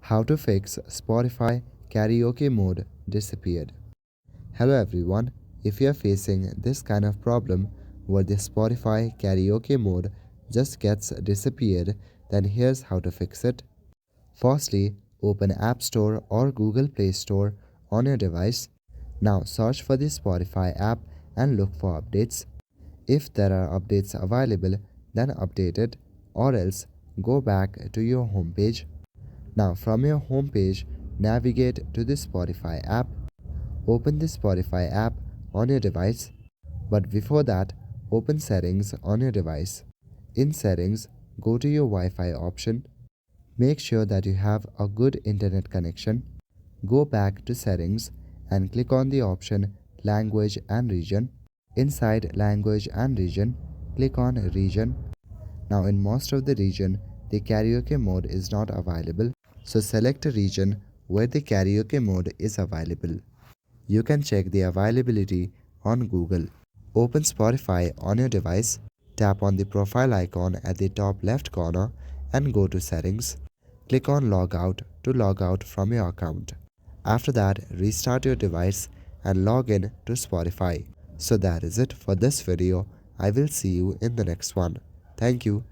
How to fix Spotify Karaoke Mode disappeared. Hello everyone, if you are facing this kind of problem where the Spotify Karaoke Mode just gets disappeared, then here's how to fix it. Firstly, open App Store or Google Play Store on your device. Now search for the Spotify app and look for updates. If there are updates available, then update it, or else go back to your home page. Now from your home page, navigate to the Spotify app. Open the Spotify app on your device. But before that, open Settings on your device. In Settings, go to your Wi-Fi option. Make sure that you have a good internet connection. Go back to Settings and click on the option Language and Region. Inside Language and Region, click on Region. Now in most of the region, the karaoke mode is not available. So select a region where the karaoke mode is available. You can check the availability on Google. Open Spotify on your device, tap on the profile icon at the top left corner and go to Settings. Click on Log Out to log out from your account. After that, restart your device and log in to Spotify. So that is it for this video. I will see you in the next one. Thank you.